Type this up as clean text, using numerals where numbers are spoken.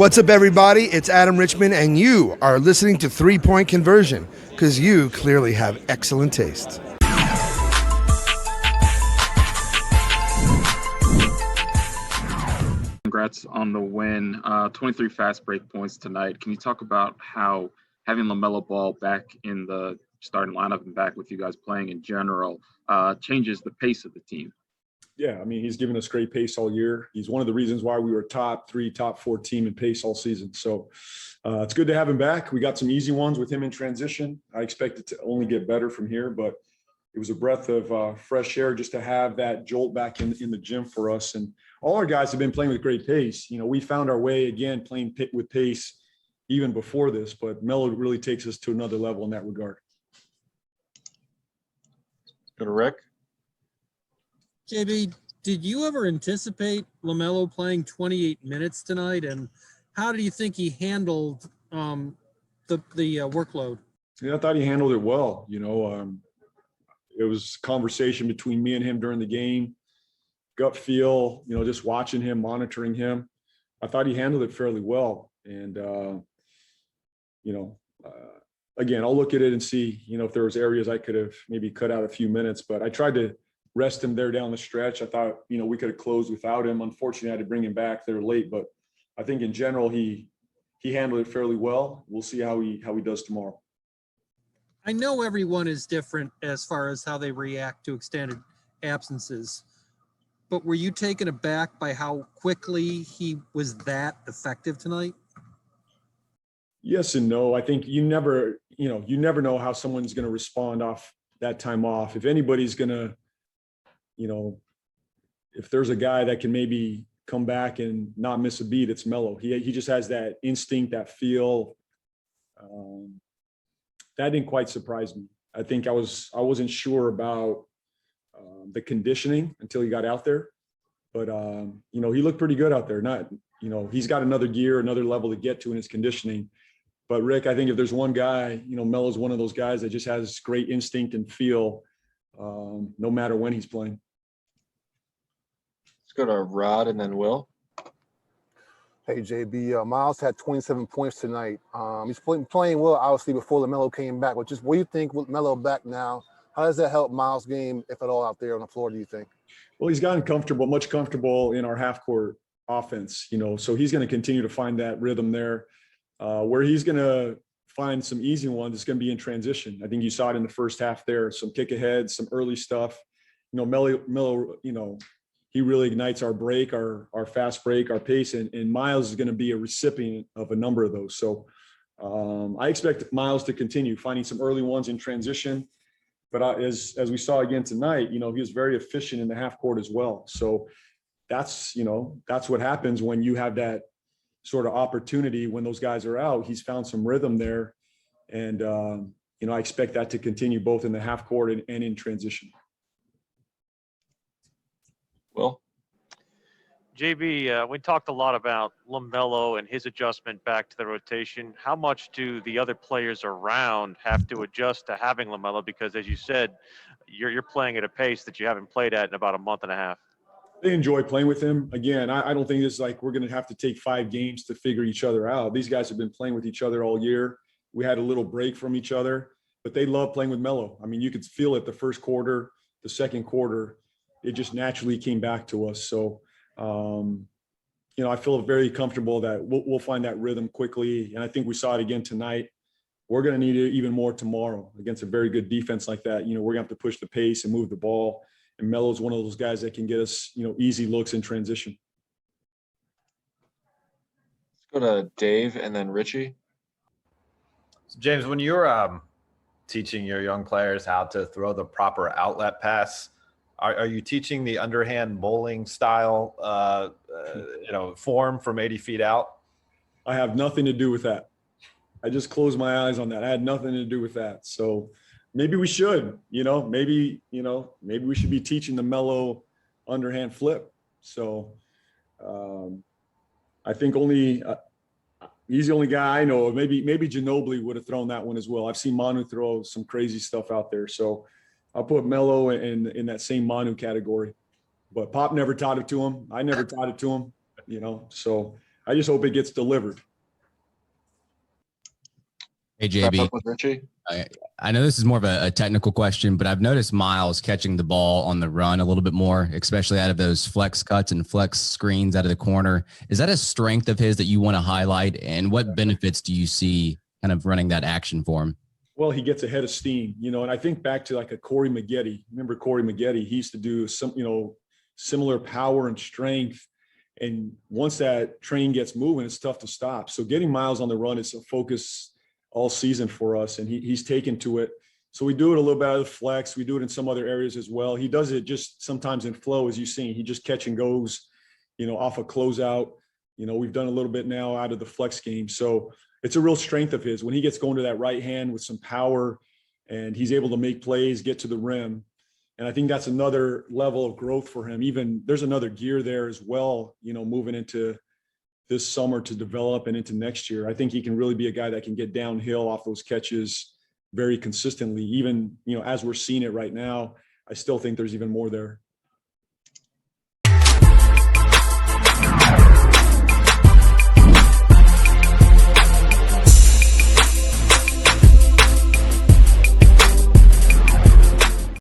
What's up, everybody? It's Adam Richmond, and you are listening to 3 Point Conversion, because you clearly have excellent taste. Congrats on the win. 23 fast break points tonight. Can you talk about how having LaMelo Ball back in the starting lineup and back with you guys playing in general changes the pace of the team? Yeah, I mean, he's given us great pace all year. He's one of the reasons why we were top 3, top 4 team in pace all season. So it's good to have him back. We got some easy ones with him in transition. I expect it to only get better from here, but it was a breath of fresh air just to have that jolt back in the gym for us. And all our guys have been playing with great pace. You know, we found our way again playing with pace even before this, but Melo really takes us to another level in that regard. Go to Rick. JB, did you ever anticipate LaMelo playing 28 minutes tonight, and how do you think he handled the workload? Yeah, I thought he handled it well. You know, it was a conversation between me and him during the game, gut feel, you know, just watching him, monitoring him. I thought he handled it fairly well. And, again, I'll look at it and see, you know, if there was areas I could have maybe cut out a few minutes, but I tried to rest him there down the stretch. I thought, you know, we could have closed without him. Unfortunately, I had to bring him back there late, but I think in general, he handled it fairly well. We'll see how he does tomorrow. I know everyone is different as far as how they react to extended absences, but were you taken aback by how quickly he was that effective tonight? Yes and no. I think you never know how someone's going to respond off that time off. If anybody's going to, you know, if there's a guy that can maybe come back and not miss a beat, it's Melo. He just has that instinct, that feel. That didn't quite surprise me. I think I wasn't sure about the conditioning until he got out there, but you know, he looked pretty good out there. Not, you know, he's got another gear, another level to get to in his conditioning. But Rick, I think if there's one guy, you know, Melo's one of those guys that just has great instinct and feel, no matter when he's playing. Let's go to Rod and then Will. Hey, JB, Miles had 27 points tonight. He's playing well, obviously, before LaMelo came back. But just what do you think with Melo back now? How does that help Miles' game, if at all, out there on the floor, do you think? Well, he's gotten much comfortable in our half-court offense, you know, so he's going to continue to find that rhythm there. Where he's going to find some easy ones, it's going to be in transition. I think you saw it in the first half there, some kick ahead, some early stuff. You know, Melo, you know, he really ignites our break, our fast break, our pace, and Miles is going to be a recipient of a number of those. So I expect Miles to continue finding some early ones in transition. But as we saw again tonight, you know, he was very efficient in the half court as well. So that's what happens when you have that sort of opportunity when those guys are out. He's found some rhythm there. And, you know, I expect that to continue both in the half court and in transition. Will? JB, we talked a lot about LaMelo and his adjustment back to the rotation. How much do the other players around have to adjust to having LaMelo? Because as you said, you're playing at a pace that you haven't played at in about a month and a half. They enjoy playing with him. Again, I don't think it's like we're going to have to take 5 games to figure each other out. These guys have been playing with each other all year. We had a little break from each other, but they love playing with Melo. I mean, you could feel it the first quarter, the second quarter. It just naturally came back to us. So, you know, I feel very comfortable that we'll find that rhythm quickly. And I think we saw it again tonight. We're going to need it even more tomorrow against a very good defense like that. You know, we're going to have to push the pace and move the ball. And Melo's one of those guys that can get us, you know, easy looks in transition. Let's go to Dave and then Richie. So James, when you're teaching your young players how to throw the proper outlet pass, are you teaching the underhand bowling style, form from 80 feet out? I have nothing to do with that. I just closed my eyes on that. I had nothing to do with that. So maybe we should, maybe we should be teaching the Melo underhand flip. So I think he's the only guy I know. Maybe Ginobili would have thrown that one as well. I've seen Manu throw some crazy stuff out there. So I'll put Melo in that same Manu category. But Pop never taught it to him. I never taught it to him, So I just hope it gets delivered. Hey, Wrap JB. up with Richie. I know this is more of a technical question, but I've noticed Miles catching the ball on the run a little bit more, especially out of those flex cuts and flex screens out of the corner. Is that a strength of his that you want to highlight? And what benefits do you see kind of running that action for him? Well, he gets ahead of steam, you know, and I think back to like a Corey Maggette. Remember Corey Maggette? He used to do some, you know, similar power and strength. And once that train gets moving, it's tough to stop. So getting Miles on the run is a focus all season for us, and he's taken to it. So we do it a little bit out of the flex. We do it in some other areas as well. He does it just sometimes in flow, as you've seen. He just catch and goes, you know, off a closeout. You know, we've done a little bit now out of the flex game. So it's a real strength of his when he gets going to that right hand with some power, and he's able to make plays, get to the rim. And I think that's another level of growth for him. Even there's another gear there as well, you know, moving into this summer to develop and into next year. I think he can really be a guy that can get downhill off those catches very consistently. Even, you know, as we're seeing it right now, I still think there's even more there.